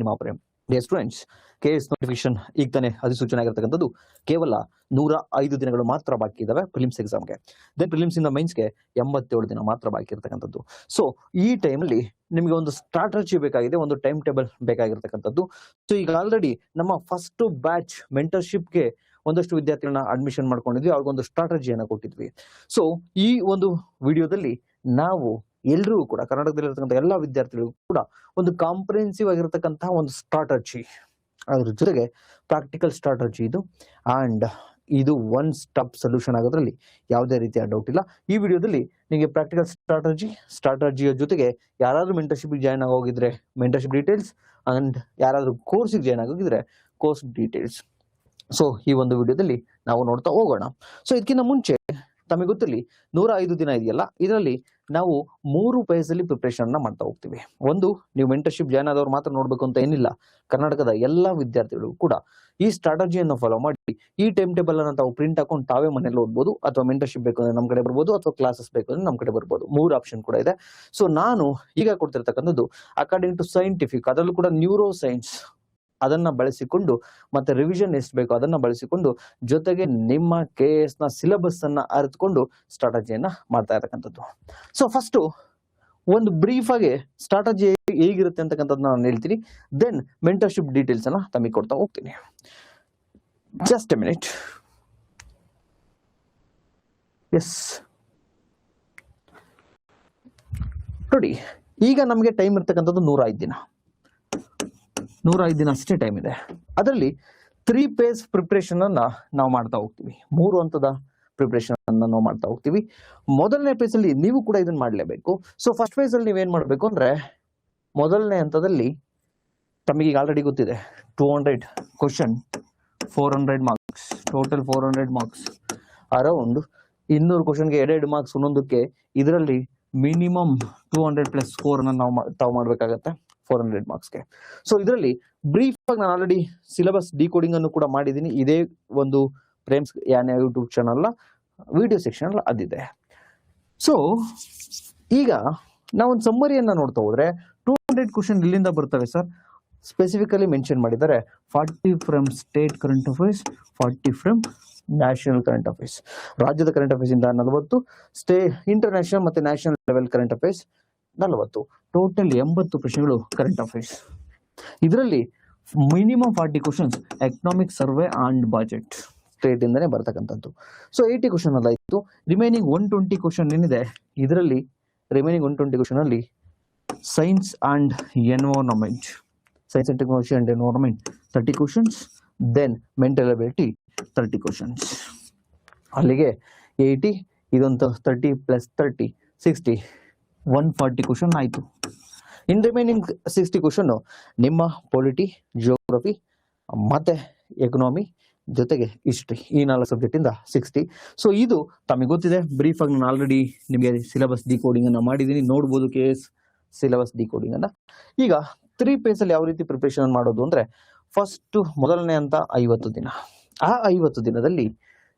ನಿಮ್ಮ Prem. Dear students, KS notification ಈಗ ತಾನೇ ಅಧಿಸೂಚನೆ ಆಗಿರ್ತಕ್ಕಂಥದ್ದು. ಕೇವಲ 105 ದಿನಗಳು ಮಾತ್ರ ಬಾಕಿ ಇದಾವೆ ಪ್ರಿಲಿಮ್ಸ್ ಎಕ್ಸಾಮ್ಗೆ. ದೆನ್ ಪ್ರಿಲಿಮ್ಸ್ ಇಂದ ಮೈನ್ಸ್ಗೆ 87 ದಿನ ಮಾತ್ರ ಬಾಕಿ ಇರ್ತಕ್ಕಂಥದ್ದು. ಸೊ ಈ ಟೈಮಲ್ಲಿ ನಿಮಗೆ ಒಂದು ಸ್ಟ್ರಾಟಜಿ ಬೇಕಾಗಿದೆ, ಒಂದು ಟೈಮ್ ಟೇಬಲ್ ಬೇಕಾಗಿರ್ತಕ್ಕಂಥದ್ದು. ಸೊ ಈಗ ಆಲ್ರೆಡಿ ನಮ್ಮ ಫಸ್ಟ್ ಬ್ಯಾಚ್ ಮೆಂಟರ್ಶಿಪ್ಗೆ ಒಂದಷ್ಟು ವಿದ್ಯಾರ್ಥಿಗಳನ್ನ ಅಡ್ಮಿಷನ್ ಮಾಡ್ಕೊಂಡಿದ್ವಿ, ಅವ್ರಿಗೊಂದು ಸ್ಟ್ರಾಟಜಿಯನ್ನು ಕೊಟ್ಟಿದ್ವಿ. ಸೊ ಈ ಒಂದು ವಿಡಿಯೋದಲ್ಲಿ ನಾವು ಎಲ್ಲರೂ ಕೂಡ ಕರ್ನಾಟಕದಲ್ಲಿರ್ತಕ್ಕಂಥ ಎಲ್ಲ ವಿದ್ಯಾರ್ಥಿಗಳಿಗೂ ಕೂಡ ಒಂದು ಕಾಂಪ್ರಿಹೆನ್ಸಿವ್ ಆಗಿರತಕ್ಕಂತಹ ಒಂದು ಸ್ಟ್ರಾಟಜಿ, ಅದ್ರ ಜೊತೆಗೆ ಪ್ರಾಕ್ಟಿಕಲ್ ಸ್ಟ್ರಾಟಜಿ ಇದು. ಅಂಡ್ ಇದು ಒನ್ ಸ್ಟಾಪ್ ಸೊಲ್ಯೂಷನ್ ಆಗೋದ್ರಲ್ಲಿ ಯಾವುದೇ ರೀತಿಯ ಡೌಟ್ ಇಲ್ಲ. ಈ ವಿಡಿಯೋದಲ್ಲಿ ನಿಮಗೆ ಪ್ರಾಕ್ಟಿಕಲ್ ಸ್ಟ್ರಾಟಜಿಯ ಜೊತೆಗೆ ಯಾರಾದ್ರೂ ಮೆಂಟರ್ಶಿಪ್ ಜಾಯ್ನ್ ಆಗೋಗಿದ್ರೆ ಮೆಂಟರ್ಶಿಪ್ ಡೀಟೇಲ್ಸ್, ಅಂಡ್ ಯಾರಾದ್ರೂ ಕೋರ್ಸಿಗೆ ಜಾಯ್ನ್ ಆಗೋಗಿದ್ರೆ ಕೋರ್ಸ್ ಡೀಟೇಲ್ಸ್. ಸೊ ಈ ಒಂದು ವಿಡಿಯೋದಲ್ಲಿ ನಾವು ನೋಡ್ತಾ ಹೋಗೋಣ. ಸೊ ಇದಕ್ಕಿಂತ ಮುಂಚೆ ತಮಗೆ ಗೊತ್ತಿರಲಿ, 105 ದಿನ ಇದೆಯಲ್ಲ, ಇದರಲ್ಲಿ ನಾವು 3 ಫೇಸ್ ಅಲ್ಲಿ ಪ್ರಿಪರೇಷನ್ ಮಾಡ್ತಾ ಹೋಗ್ತೀವಿ. ಒಂದು, ನೀವು ಮೆಂಟರ್ಶಿಪ್ ಜಾಯ್ನ್ ಆದವ್ರು ಮಾತ್ರ ನೋಡ್ಬೇಕು ಅಂತ ಏನಿಲ್ಲ, ಕರ್ನಾಟಕದ ಎಲ್ಲಾ ವಿದ್ಯಾರ್ಥಿಗಳು ಕೂಡ ಈ ಸ್ಟ್ರಾಟಜಿಯನ್ನು ಫಾಲೋ ಮಾಡಿ ಈ ಟೈಮ್ ಟೇಬಲ್ ಅನ್ನು ತಾವು ಪ್ರಿಂಟ್ ಹಾಕೊಂಡು ತಾವೇ ಮನೇಲಿ ಓದ್ಬೋದು, ಅಥವಾ ಮೆಂಟರ್ಶಿಪ್ ಬೇಕು ಅಂದ್ರೆ ನಮ್ಮ ಕಡೆ ಬರ್ಬೋದು, ಅಥವಾ ಕ್ಲಾಸಸ್ ಬೇಕು ಅಂದ್ರೆ ನಮ್ಮ ಕಡೆ ಬರ್ಬೋದು. 3 ಆಪ್ಷನ್ ಕೂಡ ಇದೆ. ಸೊ ನಾನು ಈಗ ಕೊಡ್ತಿರ್ತಕ್ಕಂಥದ್ದು ಅಕಾರ್ಡಿಂಗ್ ಟು ಸೈಂಟಿಫಿಕ್, ಅದರಲ್ಲೂ ಕೂಡ ನ್ಯೂರೋ ಸೈನ್ಸ್ ಅದನ್ನ ಬಳಸಿಕೊಂಡು, ಮತ್ತೆ ರಿವಿಷನ್ ಎಷ್ಟು ಬೇಕು ಅದನ್ನ ಬಳಸಿಕೊಂಡು, ಜೊತೆಗೆ ನಿಮ್ಮ KS ನ ಸಿಲೆಬಸ್ ಅನ್ನ ಅರಿತುಕೊಂಡು ಸ್ಟ್ರಾಟಜಿಯನ್ನ ಮಾಡ್ತಾ ಇರತಕ್ಕಂಥದ್ದು. ಸೊ ಫಸ್ಟ್ ಒಂದು ಬ್ರೀಫ್ ಆಗಿ ಸ್ಟ್ರಾಟಜಿ ಹೇಗಿರುತ್ತೆ ಅಂತಕ್ಕಂಥದ್ದು ನಾನು ಹೇಳ್ತೀನಿ. ದೆನ್ ಮೆಂಟರ್ಶಿಪ್ ಡೀಟೇಲ್ಸ್ ಅನ್ನ ತಮಗೆ ಕೊಡ್ತಾ ಹೋಗ್ತೀನಿ. Just A minute. ಎಸ್ ನೋಡಿ, ಈಗ ನಮಗೆ ಟೈಮ್ ಇರ್ತಕ್ಕಂಥದ್ದು 105 ದಿನ. 105 ದಿನ ಅಷ್ಟೇ ಟೈಮ್ ಇದೆ. ಅದರಲ್ಲಿ 3 ಫೇಸ್ ಪ್ರಿಪರೇಷನ್ ಅನ್ನ ನಾವು ಮಾಡ್ತಾ ಹೋಗ್ತೀವಿ. 3 ಹಂತದ ಪ್ರಿಪರೇಷನ್ ಅನ್ನ ನಾವು ಮಾಡ್ತಾ ಹೋಗ್ತೀವಿ. ಮೊದಲನೇ ಫೇಸ್ ಅಲ್ಲಿ ನೀವು ಕೂಡ ಇದನ್ನ ಮಾಡಲೇಬೇಕು. ಸೊ ಫಸ್ಟ್ ಫೇಸ್ ಅಲ್ಲಿ ನೀವೇನ್ ಮಾಡ್ಬೇಕು ಅಂದ್ರೆ, ಮೊದಲನೇ ಹಂತದಲ್ಲಿ ತಮಗೆ ಈಗ ಆಲ್ರೆಡಿ ಗೊತ್ತಿದೆ 200 question, 400 marks, total 400 marks, around 200 ಕ್ವಶನ್ಗೆ 2 ಮಾರ್ಕ್ಸ್ ಒಂದೊಂದಕ್ಕೆ. ಇದರಲ್ಲಿ ಮಿನಿಮಮ್ 200+ ಸ್ಕೋರ್ ಅನ್ನ ತಾವು ಮಾಡ್ಬೇಕಾಗತ್ತೆ 400 ಮಾರ್ಕ್ಸ್ಗೆ. ಸೊ ಇದರಲ್ಲಿ ಬ್ರೀಫ್ ಆಗಿ ನಾನು ಆಲ್ರೆಡಿ ಸಿಲೆಬಸ್ ಡಿಕೋಡಿಂಗ್ ಅನ್ನು ಕೂಡ ಮಾಡಿದ್ದೀನಿ. ಇದೇ ಒಂದು ಪ್ರೇಮ್ಸ್ ಯಾನ್ ಯೂಟ್ಯೂಬ್ ಚಾನಲ್ ವಿಡಿಯೋ ಸೆಕ್ಷನ್ ಅದಿದೆ. ಸೊ ಈಗ ನಾವೊಂದು ಸಮ್ಮರಿಯನ್ನ ನೋಡ್ತಾ ಹೋದ್ರೆ 200 ಕ್ವಶನ್ ಇಲ್ಲಿಂದ ಬರ್ತವೆ ಸರ್. ಸ್ಪೆಸಿಫಿಕಲಿ ಮೆನ್ಷನ್ ಮಾಡಿದ್ದಾರೆ 40 from state current affairs, 40 from national current affairs. ರಾಜ್ಯದ ಕರೆಂಟ್ ಅಫೇರ್ಸ್ ಇಂದ 40, ಇಂಟರ್ನ್ಯಾಷನಲ್ ಮತ್ತೆ national level current affairs 40. Total 80 ಪ್ರಶ್ನೆಗಳು ಕರೆಂಟ್ ಅಫೇರ್ಸ್. ಇದರಲ್ಲಿ minimum 40 questions economic survey and budget state ಇಂದಾನೆ ಬರ್ತಕ್ಕಂಥದ್ದು. ಸೊ 80 ಕ್ವಶನ್ ಅಲ್ಲ ಇತ್ತು. ರಿಮೈನಿಂಗ್ 120 ಕ್ವಶನ್ ಏನಿದೆ, ಇದರಲ್ಲಿ ರಿಮೈನಿಂಗ್ 120 ಕ್ವಶನ್ ಅಲ್ಲಿ science and environment, science and technology and environment 30 questions. Then mental ability 30 questions. ಅಲ್ಲಿಗೆ 80, ಇದೊಂದು 30 + 30 60, 140 ಕ್ವಶನ್ ಆಯ್ತು. ಇನ್ ರಿಮೈನಿಂಗ್ 60 ಕ್ವಶನ್ ನಿಮ್ಮ ಪೊಲಿಟಿ, ಜಿಯೋಗ್ರಫಿ ಮತ್ತೆ ಎಕನಾಮಿ ಜೊತೆಗೆ ಹಿಸ್ಟ್ರಿ, ಈ 4 ಸಬ್ಜೆಕ್ಟ್ ಇಂದ 60. ಸೊ ಇದು ತಮಗೆ ಗೊತ್ತಿದೆ. ಬ್ರೀಫ್ ಆಗಿ ನಾನು ಆಲ್ರೆಡಿ ನಿಮಗೆ ಸಿಲೆಬಸ್ ಡಿಕೋಡಿಂಗ್ ಅನ್ನ ಮಾಡಿದ್ದೀನಿ, ನೋಡ್ಬೋದು KS ಸಿಲೆಬಸ್ ಡಿಕೋಡಿಂಗ್ ಅನ್ನ. ಈಗ 3 ಫೇಸ್ ಅಲ್ಲಿ ಯಾವ ರೀತಿ ಪ್ರಿಪರೇಷನ್ ಮಾಡೋದು ಅಂದ್ರೆ, ಫಸ್ಟ್ ಮೊದಲನೇ ಅಂತ 50 ದಿನ. ಆ 50 ದಿನದಲ್ಲಿ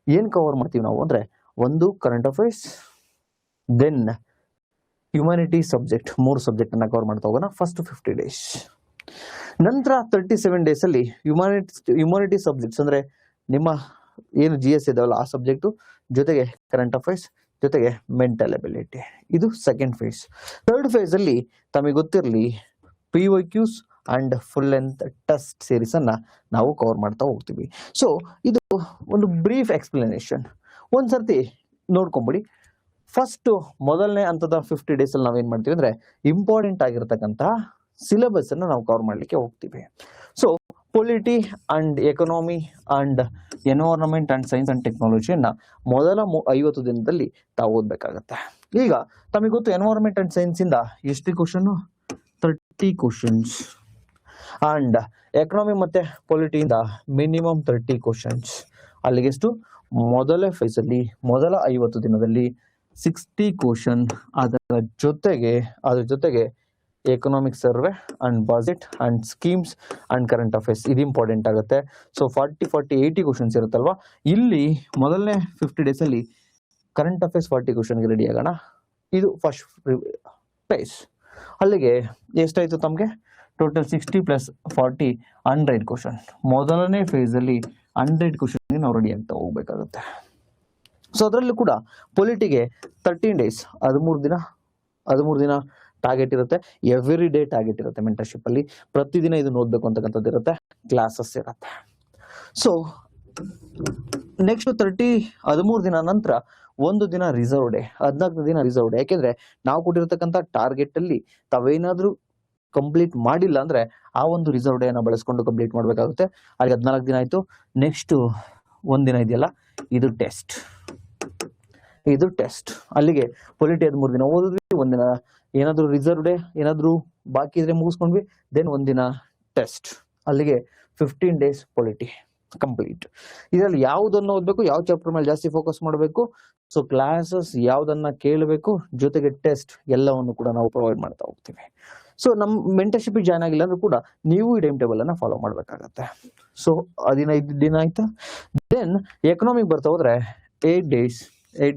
ಏನ್ ಕವರ್ ಮಾಡ್ತೀವಿ ನಾವು ಅಂದ್ರೆ, ಒಂದು current affairs, then humanity subject, 3 subject ಅನ್ನ ಕವರ್ ಮಾಡ್ತಾ ಹೋಗೋಣ ಫಸ್ಟ್ 50 ಡೇಸ್. ನಂತರ 37 ಡೇಸ್ ಅಲ್ಲಿ ಹ್ಯುಮ್ಯಾನಿಟಿ ಸಬ್ಜೆಕ್ಟ್ಸ್ ಅಂದ್ರೆ ನಿಮ್ಮ ಏನು GS ಇದಾವಲ್ಲ ಆ ಸಬ್ಜೆಕ್ಟ್, ಜೊತೆಗೆ ಕರೆಂಟ್ ಅಫೇರ್ಸ್, ಜೊತೆಗೆ ಮೆಂಟಲ್ ಅಬಿಲಿಟಿ. ಇದು ಸೆಕೆಂಡ್ ಫೇಸ್. ಥರ್ಡ್ ಫೇಸ್ ಅಲ್ಲಿ ತಮಗೆ ಗೊತ್ತಿರಲಿ PYQs and full length test series ಅನ್ನ ನಾವು ಕವರ್ ಮಾಡ್ತಾ ಹೋಗ್ತೀವಿ. ಸೊ ಇದು ಒಂದು ಬ್ರೀಫ್ ಎಕ್ಸ್ಪ್ಲನೇಷನ್, ಒಂದ್ಸರ್ತಿ ನೋಡ್ಕೊಂಬಿಡಿ. ಫಸ್ಟ್ ಮೊದಲನೇ ಹಂತದ 50 ಡೇಸ್ ಅಲ್ಲಿ ನಾವೇನ್ ಮಾಡ್ತೀವಿ ಅಂದ್ರೆ, ಇಂಪಾರ್ಟೆಂಟ್ ಆಗಿರತಕ್ಕಂತಹ ಸಿಲೆಬಸ್ ಅನ್ನ ನಾವು ಕವರ್ ಮಾಡ್ಲಿಕ್ಕೆ ಹೋಗ್ತೀವಿ. So polity and economy and environment and science and ಟೆಕ್ನಾಲಜಿಯನ್ನ ಮೊದಲ 50 ದಿನದಲ್ಲಿ ತಾವು ಓದ್ಬೇಕಾಗತ್ತೆ. ಈಗ ತಮಗೆ ಗೊತ್ತು, ಎನ್ವೈರನ್ಮೆಂಟ್ ಅಂಡ್ ಸೈನ್ಸ್ ಇಂದ ಎಷ್ಟು ಕ್ವಶನ್, 30 ಕ್ವಶನ್ಸ್. ಅಂಡ್ ಎಕನಾಮಿ ಮತ್ತೆ ಪೊಲಿಟಿಯಿಂದ ಮಿನಿಮಮ್ 30 ಕ್ವಶನ್ಸ್. ಅಲ್ಲಿಗೆಷ್ಟು, ಮೊದಲ ಫೇಸ್ ಅಲ್ಲಿ ಮೊದಲ 50 ದಿನದಲ್ಲಿ 60 ಕ್ವಶನ್. ಅದರ ಜೊತೆಗೆ economic survey and budget and schemes and current affairs, ಇದು ಇಂಪಾರ್ಟೆಂಟ್ ಆಗುತ್ತೆ. ಸೊ 40 80 ಕ್ವಶನ್ಸ್ ಇರುತ್ತಲ್ವಾ. ಇಲ್ಲಿ ಮೊದಲನೇ 50 ಡೇಸ್ ಅಲ್ಲಿ ಕರೆಂಟ್ ಅಫೇರ್ಸ್ 40 ಕ್ವಶನ್ಗೆ ರೆಡಿ ಆಗೋಣ. ಇದು ಫಸ್ಟ್ ಫೇಸ್. ಅಲ್ಲಿಗೆ ಎಷ್ಟಾಯ್ತು ತಮಗೆ, ಟೋಟಲ್ 60 ಪ್ಲಸ್ 40 100 ಕ್ವಶನ್. ಮೊದಲನೇ ಫೇಸ್ ಅಲ್ಲಿ 100 ಕ್ವಶನ್ ನಾವು ರೆಡಿ ಆಗ್ತಾ ಹೋಗ್ಬೇಕಾಗುತ್ತೆ. ಸೊ ಅದರಲ್ಲೂ ಕೂಡ ಪೊಲಿಟಿಗೆ 13 ಡೇಸ್ 13 ದಿನ ಟಾರ್ಗೆಟ್ ಇರುತ್ತೆ. ಎವ್ರಿ ಡೇ ಟಾರ್ಗೆಟ್ ಇರುತ್ತೆ. ಮೆಂಟರ್ಶಿಪ್ ಅಲ್ಲಿ ಪ್ರತಿದಿನ ಇದನ್ನ ಓದ್ಬೇಕು ಅಂತಕ್ಕಂಥದ್ದು ಇರುತ್ತೆ. ಕ್ಲಾಸಸ್ ಇರುತ್ತೆ. ಸೊ ನೆಕ್ಸ್ಟ್ 13 ದಿನ ನಂತರ ಒಂದು ದಿನ ರಿಸರ್ವ್ ಡೇ, 14 ದಿನ ರಿಸರ್ವ್ ಡೇ. ಯಾಕೆಂದ್ರೆ ನಾವು ಕೊಟ್ಟಿರ್ತಕ್ಕಂಥ ಟಾರ್ಗೆಟ್ ಅಲ್ಲಿ ತಾವೇನಾದ್ರೂ ಕಂಪ್ಲೀಟ್ ಮಾಡಿಲ್ಲ ಅಂದ್ರೆ ಆ ಒಂದು ರಿಸರ್ವ್ ಡೇ ಅನ್ನ ಬಳಸ್ಕೊಂಡು ಕಂಪ್ಲೀಟ್ ಮಾಡ್ಬೇಕಾಗುತ್ತೆ. ಅಲ್ಲಿ 14 ದಿನ ಆಯ್ತು. ನೆಕ್ಸ್ಟ್ ಒಂದಿನ ಇದೆಯಲ್ಲ, ಇದು ಟೆಸ್ಟ್. ಅಲ್ಲಿಗೆ ಪೊಲಿಟಿ 13 ದಿನ ಓದಿದ್ವಿ. ಒಂದಿನ ಏನಾದ್ರು ರಿಸರ್ವ್ ಡೇ ಏನಾದ್ರು ಬಾಕಿ ಇದ್ರೆ ಮುಗಿಸ್ಕೊಂಡ್ವಿ. ದೆನ್ ಒಂದಿನ ಟೆಸ್ಟ್. ಅಲ್ಲಿಗೆ 15 ಡೇಸ್ ಪೊಲಿಟಿ ಕಂಪ್ಲೀಟ್. ಇದರಲ್ಲಿ ಯಾವ್ದನ್ನ ಓದ್ಬೇಕು, ಯಾವ ಚಾಪ್ಟರ್ ಮೇಲೆ ಜಾಸ್ತಿ ಫೋಕಸ್ ಮಾಡಬೇಕು, ಸೊ ಕ್ಲಾಸಸ್ ಯಾವ್ದನ್ನ ಕೇಳಬೇಕು, ಜೊತೆಗೆ ಟೆಸ್ಟ್ ಎಲ್ಲವನ್ನು ಕೂಡ ನಾವು ಪ್ರೊವೈಡ್ ಮಾಡ್ತಾ ಹೋಗ್ತೀವಿ. ಸೊ ನಮ್ ಮೆಂಟರ್ಶಿಪ್ ಜಾಯ್ನ್ ಆಗಿಲ್ಲ ಅಂದ್ರೂ ಕೂಡ ನೀವು ಈ ಟೈಮ್ ಟೇಬಲ್ ಅನ್ನ ಫಾಲೋ ಮಾಡ್ಬೇಕಾಗತ್ತೆ. ಸೊ 15 ದಿನ ಆಯ್ತಾ. ದೆನ್ ಎಕನಾಮಿಕ್ ಬರ್ತಾ ಹೋದ್ರೆ 8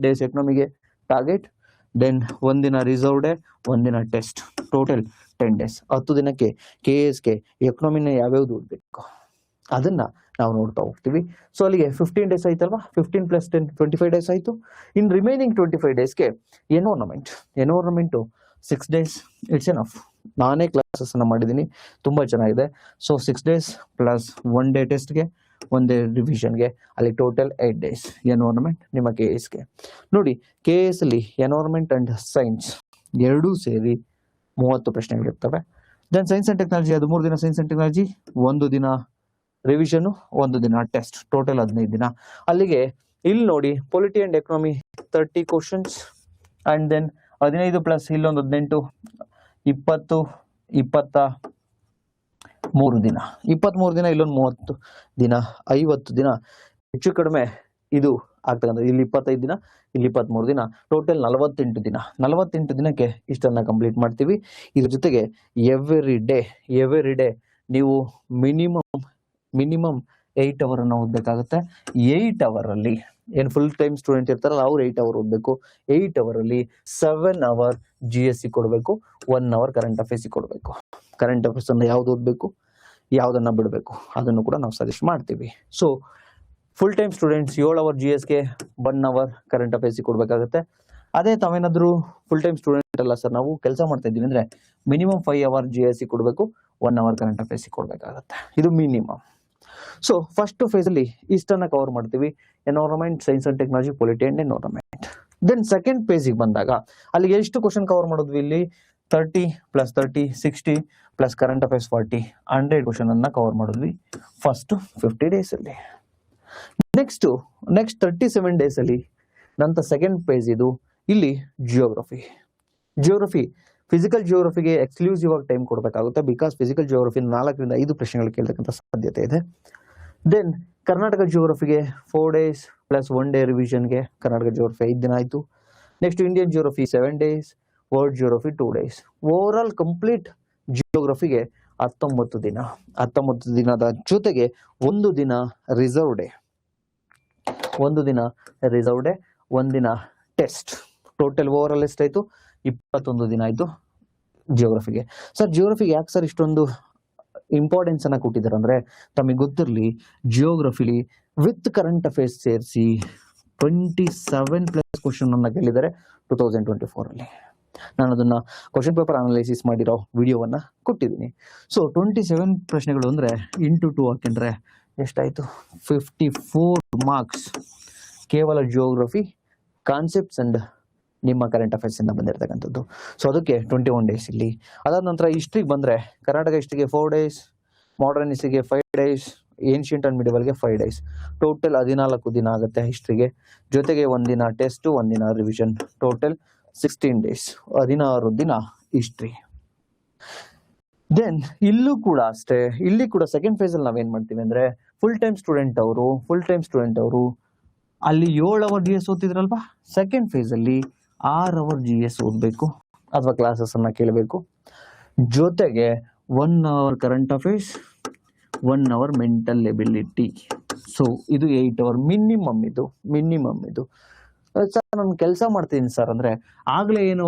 ಡೇಸ್ ಎಕನಾಮಿಗೆ ಟಾರ್ಗೆಟ್. ದೆನ್ ಒಂದಿನ ರಿಸರ್ವ್ ಡೇ, ಒಂದಿನ ಟೆಸ್ಟ್. Total 10 days. 10 ದಿನಕ್ಕೆ KSಗೆ ಎಕನಾಮಿನ ಯಾವ್ಯಾವ್ದು ಓದ್ಬೇಕು ಅದನ್ನ ನಾವು ನೋಡ್ತಾ ಹೋಗ್ತೀವಿ. ಸೊ ಅಲ್ಲಿಗೆ 15 ಡೇಸ್ ಆಯ್ತಲ್ವಾ. 15 ಪ್ಲಸ್ 10 25 ಡೇಸ್ ಆಯ್ತು. ಇನ್ ರಿಮೈನಿಂಗ್ 25 ಡೇಸ್ಗೆ ಎನ್ವೈರನ್ಮೆಂಟ್ 6 ಡೇಸ್ ಇಟ್ಸ್ ಎನಫ್. ನಾನೇ ಕ್ಲಾಸಸ್ ಅನ್ನ ಮಾಡಿದ್ದೀನಿ, ತುಂಬಾ ಚೆನ್ನಾಗಿದೆ. ಸೊ 6 ಡೇಸ್ ಪ್ಲಸ್ 1 ಡೇ ಟೆಸ್ಟ್ಗೆ, 1 ಡೇ ರಿವಿಷನ್ಗೆ, ಅಲ್ಲಿ ಟೋಟಲ್ 8 ಡೇಸ್ ಎನ್ವೈರನ್ಮೆಂಟ್ ನಿಮ್ಮ KSಗೆ. ನೋಡಿ, KS ಅಲ್ಲಿ ಎನ್ವೈರನ್ಮೆಂಟ್ ಅಂಡ್ ಸೈನ್ಸ್ ಎರಡೂ ಸೇರಿ 30 ಪ್ರಶ್ನೆಗಳಿರ್ತವೆ. ದೆನ್ ಸೈನ್ಸ್ ಅಂಡ್ ಟೆಕ್ನಾಲಜಿ 13 ದಿನ ಸೈನ್ಸ್ ಅಂಡ್ ಟೆಕ್ನಾಲಜಿ, 1 ದಿನ ರಿವಿಷನ್, 1 ದಿನ ಟೆಸ್ಟ್. ಟೋಟಲ್ 15 ದಿನ. ಅಲ್ಲಿಗೆ ಇಲ್ಲಿ ನೋಡಿ, polity and economy 30 questions and then 15 plus ಇಲ್ಲೊಂದು 18 20 23 ದಿನ. 23 ದಿನ ಇಲ್ಲೊಂದು 30 ದಿನ, 50 ದಿನ ಹೆಚ್ಚು ಕಡಿಮೆ ಇದು ಆಗ್ತಕ್ಕಂಥ. ಇಲ್ಲಿ 25 ದಿನ, ಇಲ್ಲಿ 23 ದಿನ, ಟೋಟಲ್ 48 ದಿನ. 48 ದಿನಕ್ಕೆ ಇಷ್ಟನ್ನ ಕಂಪ್ಲೀಟ್ ಮಾಡ್ತೀವಿ. ಇದ್ರ ಜೊತೆಗೆ ಎವ್ರಿ ಡೇ ನೀವು ಮಿನಿಮಮ್ 8 ಅವರ್ ಅನ್ನ ಓದ್ಬೇಕಾಗುತ್ತೆ. 8 ಅವರ್ ಅಲ್ಲಿ ಏನ್ ಫುಲ್ ಟೈಮ್ ಸ್ಟೂಡೆಂಟ್ ಇರ್ತಾರಲ್ಲ ಅವ್ರು 8 ಅವರ್ ಓದ್ಬೇಕು. 8 ಅವರ್ ಅಲ್ಲಿ 7 ಅವರ್ GSC ಕೊಡ್ಬೇಕು, 1 ಅವರ್ ಕರೆಂಟ್ ಅಫೇರ್ಸ್ ಕೊಡ್ಬೇಕು. ಕರೆಂಟ್ ಅಫೇರ್ಸ್ ಅನ್ನ ಯಾವ್ದು ಓದ್ಬೇಕು, ಯಾವ್ದನ್ನ ಬಿಡಬೇಕು ಅದನ್ನು ಕೂಡ ನಾವು ಸಜೆಸ್ಟ್ ಮಾಡ್ತೀವಿ. So full time students 7 hour GSಗೆ, 1 ಅವರ್ ಕರೆಂಟ್ ಅಫೇರ್ಸ್ ಕೊಡ್ಬೇಕಾಗುತ್ತೆ. ಅದೇ ತಾವೇನಾದ್ರೂ ಫುಲ್ ಟೈಮ್ ಸ್ಟೂಡೆಂಟ್ ಅಲ್ಲ ಸರ್, ನಾವು ಕೆಲಸ ಮಾಡ್ತಾ ಇದೀವಿ ಅಂದ್ರೆ ಮಿನಿಮಮ್ 5 ಅವರ್ GSC ಕೊಡ್ಬೇಕು, 1 ಅವರ್ ಕರೆಂಟ್ ಅಫೇರ್ಸ್ ಕೊಡ್ಬೇಕಾಗುತ್ತೆ. ಇದು ಮಿನಿಮಮ್. ಸೊ ಫಸ್ಟ್ ಫೇಸ್ ಅಲ್ಲಿ ಇಷ್ಟನ್ನ ಕವರ್ ಮಾಡ್ತೀವಿ. Environment, science and technology, polity and environment. Then second ಪೇಜಿಗೆ ಬಂದಾಗ ಅಲ್ಲಿಗೆ ಎಷ್ಟು ಕ್ವಶನ್ ಕವರ್ ಮಾಡಿದ್ವಿ? ಇಲ್ಲಿ 30 plus 30 60 plus current affairs 40 100 question ಅನ್ನ ಕವರ್ ಮಾಡಿದ್ವಿ ಫಸ್ಟ್ 50 ಡೇಸ್ ಅಲ್ಲಿ. ನೆಕ್ಸ್ಟ್ 37 ಡೇಸ್ ಅಲ್ಲಿ ನಂತರ ಸೆಕೆಂಡ್ ಪೇಜ್ ಇದು. ಇಲ್ಲಿ ಜಿಯೋಗ್ರಫಿ ಫಿಸಿಕಲ್ ಜಿಯೋಗ್ರಫಿಗೆ ಎಕ್ಸ್ಕ್ಲೂಸಿವ್ ಆಗಿ ಟೈಮ್ ಕೊಡಬೇಕಾಗುತ್ತೆ. ಬಿಕಾಸ್ ಫಿಸಿಕಲ್ ಜಿಯೋಗ್ರಫಿ 4 ರಿಂದ 5 ಪ್ರಶ್ನೆಗಳು ಕೇಳತಕ್ಕಂಥ ಸಾಧ್ಯತೆ ಇದೆ. Then Karnataka ಜಿಯೋಗ್ರಫಿಗೆ 4 days plus 1 day ರಿವಿಷನ್ಗೆ ಕರ್ನಾಟಕ ಜಿಯೋಗ್ರಫಿ 5 ದಿನ ಆಯ್ತು. Next Indian geography 7 days, world geography 2 days. Over all complete ಜಿಯೋಗ್ರಫಿಗೆ 19 ದಿನ. 19 ದಿನದ ಜೊತೆಗೆ 1 ದಿನ ರಿಸರ್ವ್ ಡೇ, 1 ದಿನ ಟೆಸ್ಟ್. ಟೋಟಲ್ ಓವರ್ ಆಲ್ ಎಷ್ಟಾಯ್ತು? 21 ದಿನ ಆಯ್ತು ಜಿಯೋಗ್ರಫಿಗೆ. ಸರ್ ಜಿಯೋಗ್ರಫಿಗೆ ಯಾಕೆ ಸರ್ ಇಷ್ಟೊಂದು ಇಂಪಾರ್ಟೆನ್ಸ್ ಅನ್ನ ಕೊಟ್ಟಿದ್ದಾರೆ ಅಂದ್ರೆ, ತಮಗೆ ಗೊತ್ತಿರಲಿ, ಜಿಯೋಗ್ರಫಿಲಿ ವಿತ್ ಕರೆಂಟ್ ಅಫೇರ್ಸ್ ಸೇರಿಸಿ 27 ಪ್ಲಸ್ ಕ್ವಶನ್ ಅನ್ನ ಕೇಳಿದ್ದಾರೆ 2024 ಅಲ್ಲಿ. ನಾನು ಅದನ್ನ ಕ್ವಶನ್ ಪೇಪರ್ ಅನಾಲಿಸಿಸ್ ಮಾಡಿರೋ ವಿಡಿಯೋವನ್ನ ಕೊಟ್ಟಿದ್ದೀನಿ. ಸೊ 27 ಪ್ರಶ್ನೆಗಳು ಅಂದ್ರೆ ಇಂಟು 2 ಹಾಕಿದ್ರೆ ಎಷ್ಟಾಯ್ತು? 54 ಮಾರ್ಕ್ಸ್ ಕೇವಲ ಜಿಯೋಗ್ರಫಿ ಕಾನ್ಸೆಪ್ಟ್ಸ್ ಅಂಡ್ ನಿಮ್ಮ ಕರೆಂಟ್ ಅಫೇರ್ಸ್ ಇಂದ ಬಂದಿರತಕ್ಕಂಥದ್ದು. ಸೊ ಅದಕ್ಕೆ 21 ಡೇಸ್ ಇಲ್ಲಿ. ಅದಾದ ನಂತರ ಹಿಸ್ಟ್ರಿಗೆ ಬಂದ್ರೆ ಕರ್ನಾಟಕ ಹಿಸ್ಟ್ರಿಗೆ 4 ಡೇಸ್, ಮಾಡರ್ನ್ ಹಿಸ್ಟ್ರಿಗೆ 5 ಡೇಸ್, ಏನ್ಷಿಯಂಟ್ ಅಂಡ್ ಮಿಡಿವಲ್ಗೆ 5 ಡೇಸ್. ಟೋಟಲ್ 14 ದಿನ ಆಗುತ್ತೆ ಹಿಸ್ಟ್ರಿಗೆ. ಜೊತೆಗೆ 1 ದಿನ ಟೆಸ್ಟ್, 1 ದಿನ ರಿವಿಷನ್. ಟೋಟಲ್ 16 ಡೇಸ್, 16 ದಿನ ಹಿಸ್ಟ್ರಿ. ದೆನ್ ಇಲ್ಲೂ ಕೂಡ ಅಷ್ಟೇ. ಇಲ್ಲಿ ಕೂಡ ಸೆಕೆಂಡ್ ಫೇಸ್ ಅಲ್ಲಿ ನಾವೇನ್ ಮಾಡ್ತೀವಿ ಅಂದ್ರೆ, ಫುಲ್ ಟೈಮ್ ಸ್ಟೂಡೆಂಟ್ ಅವರು ಅಲ್ಲಿ 7 ಅವರ್ GS ಓದ್ತಿದ್ರಲ್ವಾ, ಸೆಕೆಂಡ್ ಫೇಸ್ ಅಲ್ಲಿ 6 ಅವರ್ GS ಓದ್ಬೇಕು ಅಥವಾ ಕ್ಲಾಸಸ್ ಅನ್ನ ಕೇಳಬೇಕು. ಜೊತೆಗೆ 1 hour current affairs, 1 hour mental ability. So ಇದು 8 ಅವರ್ ಮಿನಿಮಮ್ ಇದು. ಸರ್ ನಾನು ಕೆಲಸ ಮಾಡ್ತೀನಿ ಸರ್ ಅಂದ್ರೆ ಆಗ್ಲೇ ಏನು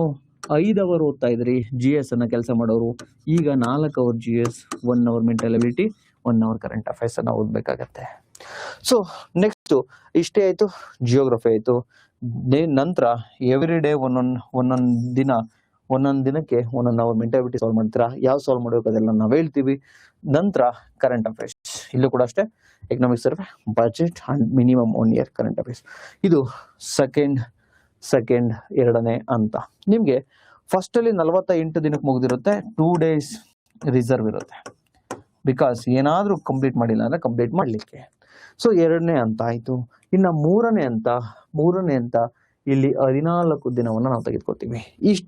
5 ಅವರ್ ಓದ್ತಾ ಇದ್ರಿ GS ಅನ್ನ ಕೆಲಸ ಮಾಡೋರು, ಈಗ 4 hour GS, 1 hour mental ability, 1 hour current affairs ಅನ್ನ ಓದ್ಬೇಕಾಗತ್ತೆ. ಸೊ ನೆಕ್ಸ್ಟ್ ಇಷ್ಟೇ ಆಯ್ತು, ಜಿಯೋಗ್ರಫಿ ಆಯ್ತು. ನಂತರ ಎವ್ರಿ ಡೇ ಒಂದೊಂದು ದಿನಕ್ಕೆ 1 ಅವರ್ ಮೆಂಟಲ್ ಎಬಿಲಿಟಿ ಸಾಲ್ವ್ ಮಾಡ್ತೀರಾ. ಯಾವ ಸಾಲ್ವ್ ಮಾಡಬೇಕು ಅದೆಲ್ಲ ನಾವು ಹೇಳ್ತೀವಿ. ನಂತರ ಕರೆಂಟ್ ಅಫೇರ್ಸ್, ಇಲ್ಲೂ ಕೂಡ ಅಷ್ಟೇ economic survey, budget and minimum 1 year current affairs. ಇದು ಸೆಕೆಂಡ್ ಎರಡನೇ ಅಂತ. ನಿಮ್ಗೆ ಫಸ್ಟ್ ಅಲ್ಲಿ 48 ದಿನಕ್ಕೆ ಮುಗಿದಿರುತ್ತೆ, 2 days ರಿಸರ್ವ್ ಇರುತ್ತೆ. ಬಿಕಾಸ್ ಏನಾದ್ರೂ ಕಂಪ್ಲೀಟ್ ಮಾಡಿಲ್ಲ ಅಂದ್ರೆ ಕಂಪ್ಲೀಟ್ ಮಾಡ್ಲಿಕ್ಕೆ. ಸೊ ಎರಡನೇ ಅಂತ ಆಯ್ತು. ಇನ್ನ ಮೂರನೇ ಅಂತ ಇಲ್ಲಿ 14 ದಿನವನ್ನ ನಾವು ತೆಗೆದುಕೊಳ್ತೀವಿ.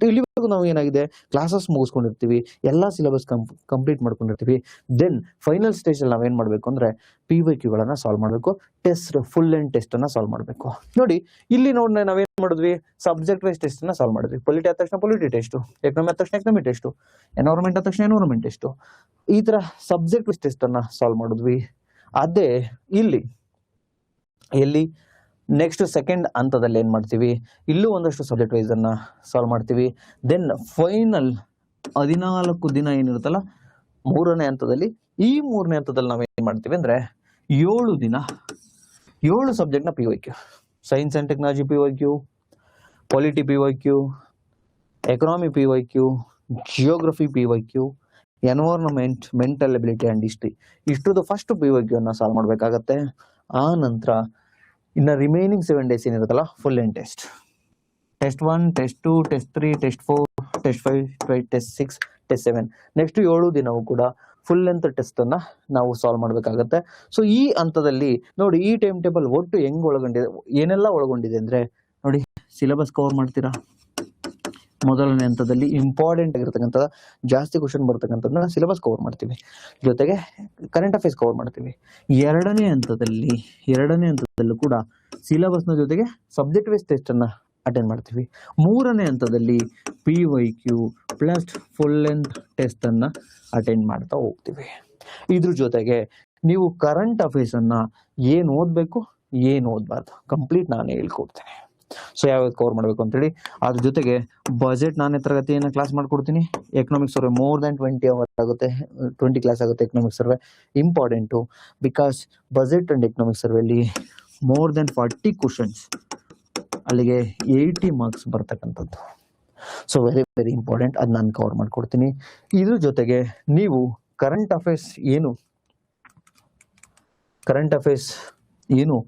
ಇಲ್ಲಿವರೆಗೂ ನಾವು ಏನಾಗಿದೆ, ಕ್ಲಾಸಸ್ ಮುಗಿಸ್ಕೊಂಡಿರ್ತೀವಿ, ಎಲ್ಲಾ ಸಿಲೆಬಸ್ ಕಂಪ್ಲೀಟ್ ಮಾಡ್ಕೊಂಡಿರ್ತೀವಿ. ದೆನ್ ಫೈನಲ್ ಸ್ಟೇಜ್ ಅಲ್ಲಿ ನಾವೇನ್ ಮಾಡ್ಬೇಕು ಅಂದ್ರೆ PYQ ಗಳನ್ನ ಸಾಲ್ವ್ ಮಾಡ್ಬೇಕು, ಟೆಸ್ಟ್ ಫುಲ್ ಅಂಡ್ ಟೆಸ್ಟ್ ಅನ್ನ ಸಾಲ್ವ್ ಮಾಡ್ಬೇಕು. ನೋಡಿ ಇಲ್ಲಿ ನಾವೇನ್ ಮಾಡಿದ್ವಿ, ಸಬ್ಜೆಕ್ಟ್ ವೈಸ್ ಟೆಸ್ಟ್ ಅನ್ನ ಸಾಲ್ವ್ ಮಾಡಿದ್ವಿ. ಪೊಲಿಟಿ ಆದ ತಕ್ಷಣ ಪೊಲಿಟಿ ಟೆಸ್ಟ್, ಎಕನಾಮಿ ಆದ ತಕ್ಷಣ ಎಕನಾಮಿ ಟೆಸ್ಟ್, ಎನ್ವೈರನ್ಮೆಂಟ್ ಆದ ತಕ್ಷಣ ಎನ್ವೈರನ್ಮೆಂಟ್ ಟೆಸ್ಟ್, ಈ ತರ ಸಬ್ಜೆಕ್ಟ್ ವೈಸ್ ಟೆಸ್ಟ್ ಅನ್ನ ಸಾಲ್ವ್ ಮಾಡಿದ್ವಿ. ಅದೇ ಎಲ್ಲಿ ನೆಕ್ಸ್ಟ್ ಸೆಕೆಂಡ್ ಹಂತದಲ್ಲಿ ಏನ್ ಮಾಡ್ತೀವಿ, ಇಲ್ಲೂ ಒಂದಷ್ಟು ಸಬ್ಜೆಕ್ಟ್ ವೈಸ್ ಅನ್ನ ಸಾಲ್ವ್ ಮಾಡ್ತೀವಿ. ದೆನ್ ಫೈನಲ್ 14 ದಿನ ಏನಿರುತ್ತಲ್ಲ ಮೂರನೇ ಹಂತದಲ್ಲಿ, ಈ ಮೂರನೇ ಹಂತದಲ್ಲಿ ನಾವೇನ್ ಮಾಡ್ತೀವಿ ಅಂದ್ರೆ 7 ದಿನ 7 ಸಬ್ಜೆಕ್ಟ್ ನ PYQ, science and technology PYQ, polity PYQ, economy PYQ, geography PYQ, environment, mental ability and history. ಇಷ್ಟುದು ಫಸ್ಟ್ PYQ ಅನ್ನ ಸಾಲ್ವ್ ಮಾಡ್ಬೇಕಾಗತ್ತೆ. ಆ ನಂತರ ಇನ್ನ ರಿಮೈನಿಂಗ್ 7 days ಏನಿರುತ್ತಲ್ಲ full and test 1, test 2, test 3, test 4, test 5, test 6, test 7. Next 7 ದಿನವೂ ಕೂಡ full length test ಅನ್ನ ನಾವು ಸಾಲ್ವ್ ಮಾಡ್ಬೇಕಾಗತ್ತೆ. ಸೊ ಈ ಹಂತದಲ್ಲಿ ನೋಡಿ, ಈ ಟೈಮ್ ಟೇಬಲ್ ಒಟ್ಟು ಹೆಂಗ್ ಒಳಗೊಂಡಿದೆ, ಏನೆಲ್ಲ ಒಳಗೊಂಡಿದೆ ಅಂದ್ರೆ ನೋಡಿ, ಸಿಲೆಬಸ್ ಕವರ್ ಮಾಡ್ತೀರಾ. ಮೊದಲನೇ ಹಂತದಲ್ಲಿ ಇಂಪಾರ್ಟೆಂಟ್ ಆಗಿರ್ತಕ್ಕಂಥ ಜಾಸ್ತಿ ಕ್ವಶನ್ ಬರ್ತಕ್ಕಂಥದ್ದನ್ನ ಸಿಲೆಬಸ್ ಕವರ್ ಮಾಡ್ತೀವಿ, ಜೊತೆಗೆ ಕರೆಂಟ್ ಅಫೇರ್ಸ್ ಕವರ್ ಮಾಡ್ತೀವಿ. ಎರಡನೇ ಹಂತದಲ್ಲೂ ಕೂಡ ಸಿಲೆಬಸ್ ನ ಜೊತೆಗೆ ಸಬ್ಜೆಕ್ಟ್ ವೈಸ್ ಟೆಸ್ಟ್ ಅನ್ನ ಅಟೆಂಡ್ ಮಾಡ್ತೀವಿ. ಮೂರನೇ ಹಂತದಲ್ಲಿ PYQ plus full length test ಅನ್ನ ಅಟೆಂಡ್ ಮಾಡ್ತಾ ಹೋಗ್ತೀವಿ. ಇದ್ರ ಜೊತೆಗೆ ನೀವು ಕರೆಂಟ್ ಅಫೇರ್ಸ್ ಅನ್ನ ಏನ್ ಓದ್ಬೇಕು, ಏನ್ ಓದ್ಬಾರ್ದು ಕಂಪ್ಲೀಟ್ ನಾನೇ ಹೇಳ್ಕೊಡ್ತೇನೆ. ಸೊ ಯಾವ್ಯಾವ ಕವರ್ ಮಾಡ್ಬೇಕು ಅಂತೇಳಿ. ಅದ್ರ ಜೊತೆಗೆ ಬಜೆಟ್ ನಾನೇ ತರಗತಿಯನ್ನ ಕ್ಲಾಸ್ ಮಾಡ್ಕೊಡ್ತೀನಿ. Economics survey more than 20 hours ಆಗುತ್ತೆ, 20 ಕ್ಲಾಸ್ ಆಗುತ್ತೆ economics survey. Important, because budget and economics ಸರ್ವೆಯಲ್ಲಿ ಮೋರ್ ದನ್ 40 ಕ್ವಶನ್ಸ್, ಅಲ್ಲಿಗೆ 80 marks ಬರ್ತಕ್ಕಂಥದ್ದು. ಸೊ ವೆರಿ ವೆರಿ ಇಂಪಾರ್ಟೆಂಟ್, ಅದು ನಾನು ಕವರ್ ಮಾಡ್ಕೊಡ್ತೀನಿ. ಇದ್ರ ಜೊತೆಗೆ ನೀವು ಕರೆಂಟ್ ಅಫೇರ್ಸ್ ಏನು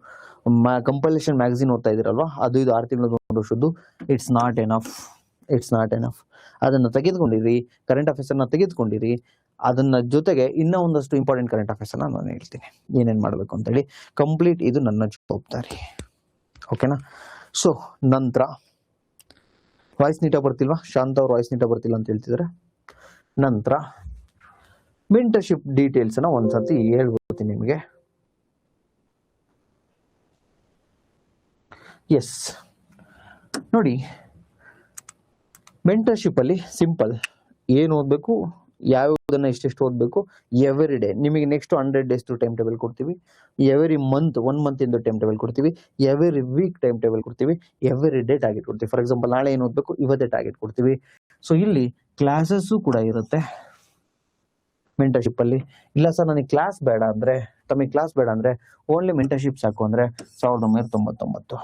ಕಂಪಲ್ಷನ್ ಮ್ಯಾಗಝಿನ್ ಓದ್ತಾ ಇದ್ದೀರಲ್ವಾ, ಅದು 6 ತಿಂಗಳು 1 ವರ್ಷದ್ದು. It's not enough. ಅದನ್ನ ತೆಗೆದುಕೊಂಡಿರಿ, ಕರೆಂಟ್ ಅಫೇರ್ಸ್ ಅನ್ನ ತೆಗೆದುಕೊಂಡಿರಿ. ಅದನ್ನ ಜೊತೆಗೆ ಇನ್ನ ಒಂದಷ್ಟು ಇಂಪಾರ್ಟೆಂಟ್ ಕರೆಂಟ್ ಅಫೇರ್ಸ್ ಅನ್ನ ನಾನು ಹೇಳ್ತೀನಿ ಏನೇನ್ ಮಾಡ್ಬೇಕು ಅಂತ ಹೇಳಿ. ಕಂಪ್ಲೀಟ್ ಇದು ನನ್ನ ಜವಾಬ್ದಾರಿ, ಓಕೆನಾ. ಸೊ ನಂತರ ವಾಯ್ಸ್ ನೀಟಾಗಿ ಬರ್ತಿಲ್ವಾ, ಶಾಂತ ಅವ್ರ ವಾಯ್ಸ್ ನೀಟಾಗಿ ಬರ್ತಿಲ್ಲ ಅಂತ ಹೇಳ್ತಿದ್ದಾರೆ. ನಂತರ ಮೆಂಟರ್ಶಿಪ್ ಡೀಟೇಲ್ಸ್ ಅನ್ನ ಒಂದ್ಸತಿ ಹೇಳ್ಬಿಡ್ತೀನಿ ನಿಮಗೆ. ಎಸ್ ನೋಡಿ, ಮೆಂಟರ್ಶಿಪ್ ಅಲ್ಲಿ ಸಿಂಪಲ್, ಏನು ಓದ್ಬೇಕು, ಯಾವುದನ್ನ ಎಷ್ಟೆಷ್ಟು ಓದ್ಬೇಕು, ಎವ್ರಿ ಡೇ ನಿಮಗೆ ನೆಕ್ಸ್ಟ್ 100 days ಟೈಮ್ ಟೇಬಲ್ ಕೊಡ್ತೀವಿ. ಎವ್ರಿ ಮಂತ್ 1 month ಇಂದ ಟೈಮ್ ಟೇಬಲ್ ಕೊಡ್ತೀವಿ. ಎವ್ರಿ ವೀಕ್ ಟೈಮ್ ಟೇಬಲ್ ಕೊಡ್ತೀವಿ. ಎವ್ರಿ ಡೇ ಟಾರ್ಗೆಟ್ ಕೊಡ್ತೀವಿ. ಫಾರ್ ಎಕ್ಸಾಂಪಲ್ ನಾಳೆ ಏನು ಓದ್ಬೇಕು, ಇವತ್ತೇ ಟಾರ್ಗೆಟ್ ಕೊಡ್ತೀವಿ. ಸೊ ಇಲ್ಲಿ ಕ್ಲಾಸಸ್ ಕೂಡ ಇರುತ್ತೆ ಮೆಂಟರ್ಶಿಪ್ ಅಲ್ಲಿ. ಇಲ್ಲ ಸರ್ ನನಗೆ ಕ್ಲಾಸ್ ಬೇಡ ಅಂದ್ರೆ ಓನ್ಲಿ ಮೆಂಟರ್ಶಿಪ್ ಸಾಕು ಅಂದ್ರೆ 1999.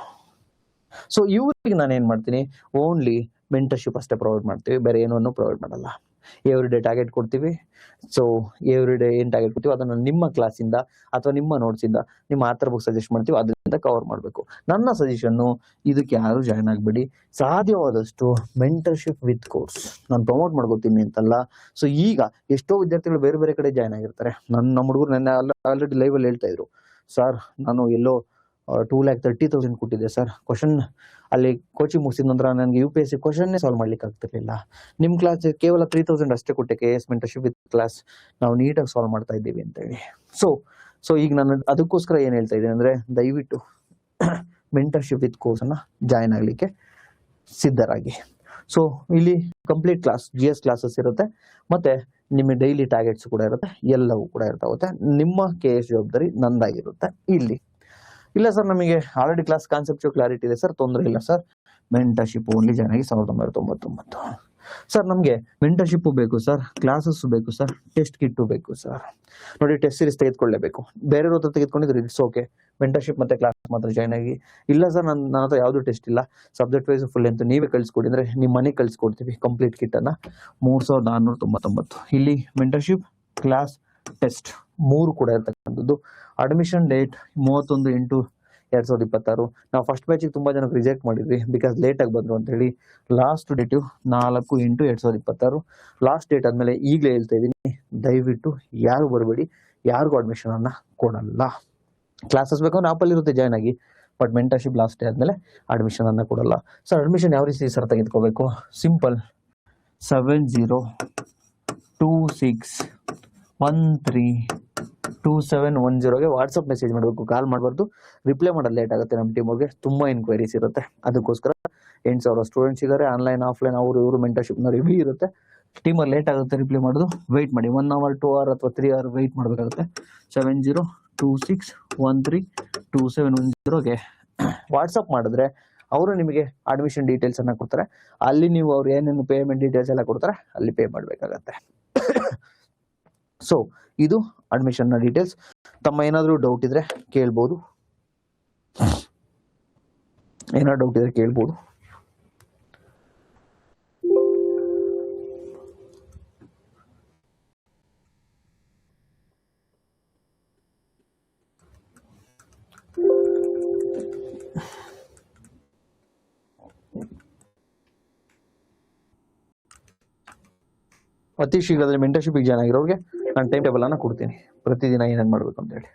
ಸೊ ಇವ್ರಿಗೆ ನಾನು ಏನ್ ಮಾಡ್ತೀನಿ, ಓನ್ಲಿ ಮೆಂಟರ್ಶಿಪ್ ಅಷ್ಟೇ ಪ್ರೊವೈಡ್ ಮಾಡ್ತೀವಿ, ಬೇರೆ ಏನನ್ನು ಪ್ರೊವೈಡ್ ಮಾಡಲ್ಲ. ಎವ್ರಿ ಡೇ ಟಾರ್ಗೆಟ್ ಕೊಡ್ತೀವಿ. ಸೊ ಎವ್ರಿ ಡೇ ಏನ್ ಟಾರ್ಗೆಟ್ ಕೊಡ್ತೀವಿ ಅದನ್ನ ನಿಮ್ಮ ಕ್ಲಾಸಿಂದ ಅಥವಾ ನಿಮ್ಮ ನೋಟ್ಸ್ ಇಂದ ನಿಮ್ಮ ಆಥರ್ ಬುಕ್ ಸಜೆಸ್ಟ್ ಮಾಡ್ತೀವಿ, ಅದರಿಂದ ಕವರ್ ಮಾಡಬೇಕು. ನನ್ನ ಸಜೆಷನ್, ಇದಕ್ಕೆ ಯಾರು ಜಾಯ್ನ್ ಆಗ್ಬೇಡಿ. ಸಾಧ್ಯವಾದಷ್ಟು ಮೆಂಟರ್ಶಿಪ್ ವಿತ್ ಕೋರ್ಸ್ ನಾನು ಪ್ರಮೋಟ್ ಮಾಡ್ಕೋತೀನಿ ಅಂತಲ್ಲ. ಸೊ ಈಗ ಎಷ್ಟೋ ವಿದ್ಯಾರ್ಥಿಗಳು ಬೇರೆ ಬೇರೆ ಕಡೆ ಜಾಯ್ನ್ ಆಗಿರ್ತಾರೆ. ನಮ್ಮ ಹುಡುಗರು ನನ್ನ ಆಲ್ರೆಡಿ ಲೈವ್ ಅಲ್ಲಿ ಹೇಳ್ತಾ ಇದ್ರು, ಸರ್ ನಾನು ಎಲ್ಲೋ 2,30,000 ಕೊಟ್ಟಿದ್ದೆ ಸರ್ ಕ್ವಶನ್, ಅಲ್ಲಿ ಕೋಚಿಂಗ್ ಮುಗಿಸಿದ ನಂತರ ನನಗೆ UPSC ಕ್ವಶನ್ನೇ ಸಾಲ್ವ್ ಮಾಡ್ಲಿಕ್ಕೆ ಆಗ್ತಿರ್ಲಿಲ್ಲ. ನಿಮ್ ಕ್ಲಾಸ್ ಕೇವಲ 3,000 ಅಷ್ಟೇ ಕೊಟ್ಟೆ, KS ಮೆಂಟರ್ಶಿಪ್ ವಿತ್ ಕ್ಲಾಸ್ ನಾವು ನೀಟಾಗಿ ಸಾಲ್ವ್ ಮಾಡ್ತಾ ಇದ್ದೀವಿ ಅಂತ ಹೇಳಿ. ಸೊ ಈಗ ನಾನು ಅದಕ್ಕೋಸ್ಕರ ಏನ್ ಹೇಳ್ತಾ ಇದ್ದೀನಿ ಅಂದ್ರೆ, ದಯವಿಟ್ಟು ಮೆಂಟರ್ಶಿಪ್ ವಿತ್ ಕೋರ್ಸ್ ಅನ್ನ ಜಾಯ್ನ್ ಆಗ್ಲಿಕ್ಕೆ ಸಿದ್ಧರಾಗಿ. ಸೊ ಇಲ್ಲಿ ಕಂಪ್ಲೀಟ್ ಕ್ಲಾಸ್ GS ಕ್ಲಾಸಸ್ ಇರುತ್ತೆ, ಮತ್ತೆ ನಿಮ್ಮ ಡೈಲಿ ಟಾರ್ಗೆಟ್ಸ್ ಕೂಡ ಇರುತ್ತೆ, ಎಲ್ಲವೂ ಕೂಡ ಇರ್ತಾ ಹೋಗುತ್ತೆ. ನಿಮ್ಮ KS ಜವಾಬ್ದಾರಿ ನಂದಾಗಿರುತ್ತೆ ಇಲ್ಲಿ. ಇಲ್ಲ ಸರ್ ನಮಗೆ ಆಲ್ರೆಡಿ ಕ್ಲಾಸ್ ಕಾನ್ಸೆಪ್ಟ್ ಕ್ಲಾರಿಟಿ ಇದೆ ಸರ್, ತೊಂದರೆ ಇಲ್ಲ ಸರ್, ಮೆಂಟರ್ಶಿಪ್ ಓನ್ಲಿ ಜಾಯ್ನ್ ಆಗಿ 1999. ಸರ್ ನಮಗೆ ಮೆಂಟರ್ಶಿಪ್ ಬೇಕು ಸರ್, ಕ್ಲಾಸಸ್ ಬೇಕು ಸರ್, ಟೆಸ್ಟ್ ಕಿಟ್ಟು ಬೇಕು ಸರ್. ನೋಡಿ ಟೆಸ್ಟ್ ಸೀರೀಸ್ ತೆಗೆದುಕೊಳ್ಳೇಬೇಕು. ಬೇರೆ ಹತ್ರ ತೆಗೆದುಕೊಂಡಿದ್ರೆ ಇಟ್ಸ್ ಓಕೆ, ಮೆಂಟರ್ಶಿಪ್ ಮತ್ತೆ ಕ್ಲಾಸ್ ಮಾತ್ರ ಜಾಯ್ನ್ ಆಗಿ. ಇಲ್ಲ ಸರ್ ನನ್ನ ಹತ್ರ ಯಾವ್ದು ಟೆಸ್ಟ್ ಇಲ್ಲ, ಸಬ್ಜೆಕ್ಟ್ ವೈಸ್ ಫುಲ್ ಅಂತ ನೀವೇ ಕಳ್ಸಿಕೊಡಿ ಅಂದ್ರೆ ನಿಮ್ಮ ಮನೆಗೆ ಕಳ್ಸಿಕೊಡ್ತೀವಿ ಕಂಪ್ಲೀಟ್ ಕಿಟ್ ಅನ್ನ 3499. ಇಲ್ಲಿ ಮೆಂಟರ್ಶಿಪ್, ಕ್ಲಾಸ್, ಟೆಸ್ಟ್ 3 ಕೂಡ ಇರ್ತಕ್ಕಂಥದ್ದು. Admission date 31/8/2026. ನಾವು ಫಸ್ಟ್ ಬ್ಯಾಚಿಗೆ ತುಂಬಾ ಜನಕ್ಕೆ ರಿಜೆಕ್ಟ್ ಮಾಡಿದ್ವಿ ಬಿಕಾಸ್ ಲೇಟ್ ಆಗಿ ಬಂದ್ರು ಅಂತ ಹೇಳಿ. Last date 4/8/2026. ಲಾಸ್ಟ್ ಡೇಟ್ ಆದ್ಮೇಲೆ ಈಗಲೇ ಹೇಳ್ತಾ ಇದೀನಿ, ದಯವಿಟ್ಟು ಯಾರು ಬರಬೇಡಿ, ಯಾರಿಗೂ ಅಡ್ಮಿಷನ್ ಅನ್ನ ಕೊಡಲ್ಲ. ಕ್ಲಾಸಸ್ ಬೇಕಂದ್ರೆ ಆಪಲ್ಲಿ ಇರುತ್ತೆ ಜಾಯ್ನ್ ಆಗಿ, ಬಟ್ ಮೆಂಟರ್ಶಿಪ್ ಲಾಸ್ಟ್ ಡೇ ಆದ್ಮೇಲೆ ಅಡ್ಮಿಷನ್ ಅನ್ನ ಕೊಡಲ್ಲ. ಸರ್ ಅಡ್ಮಿಷನ್ ಯಾವ ರೀತಿ ಸರ್ ತೆಗೆದುಕೋಬೇಕು? ಸಿಂಪಲ್ 7026132710 ವಾಟ್ಸಪ್ ಮೆಸೇಜ್ ಮಾಡಬೇಕು, ಕಾಲ್ ಮಾಡಬಾರ್ದು. ರಿಪ್ಲೈ ಮಾಡೋದು ಲೇಟ್ ಆಗುತ್ತೆ, ನಮ್ಮ ಟೀಮ್ ಅವ್ರಿಗೆ ತುಂಬಾ ಇನ್ಕ್ವೈರೀಸ್ ಇರುತ್ತೆ. ಅದಕ್ಕೋಸ್ಕರ 8000 ಸ್ಟೂಡೆಂಟ್ಸ್ ಇದ್ದಾರೆ, ಆನ್ಲೈನ್ ಆಫ್ಲೈನ್ ಇವರು ಮೆಂಟರ್ಶಿಪ್ ರಿವ್ಯೂ ಇರುತ್ತೆ. ಟೀಮಲ್ಲಿ ಲೇಟ್ ಆಗುತ್ತೆ ರಿಪ್ಲೈ ಮಾಡೋದು, ವೆಯ್ಟ್ ಮಾಡಿ 1 hour 2 hour ಅಥವಾ 3 hour ವೆಯ್ಟ್ ಮಾಡಬೇಕಾಗುತ್ತೆ. 7026132710 ವಾಟ್ಸಪ್ ಮಾಡಿದ್ರೆ ಅವರು ನಿಮಗೆ ಅಡ್ಮಿಷನ್ ಡೀಟೇಲ್ಸ್ ಅನ್ನ ಕೊಡ್ತಾರೆ. ಅಲ್ಲಿ ನೀವು ಅವ್ರು ಏನೇನು ಪೇಮೆಂಟ್ ಡೀಟೇಲ್ಸ್ ಎಲ್ಲ ಕೊಡ್ತಾರೆ, ಅಲ್ಲಿ ಪೇ ಮಾಡಬೇಕಾಗತ್ತೆ. ಸೊ ಇದು ಅಡ್ಮಿಷನ್ ನ ಡೀಟೇಲ್ಸ್. ತಮ್ಮ ಏನಾದರೂ ಡೌಟ್ ಇದ್ರೆ ಕೇಳ್ಬೋದು, ಅತಿ ಶೀಘ್ರದಲ್ಲಿ ಮೆಂಟರ್ಶಿಪ್ ಜಾಯ್ನ್ ಆಗಿರೋರಿಗೆ ನಾನು ಟೈಮ್ ಟೇಬಲ್ ಅನ್ನ ಕೊಡ್ತೀನಿ, ಪ್ರತಿದಿನ ಏನೇನು ಮಾಡ್ಬೇಕು ಅಂತ ಹೇಳಿ.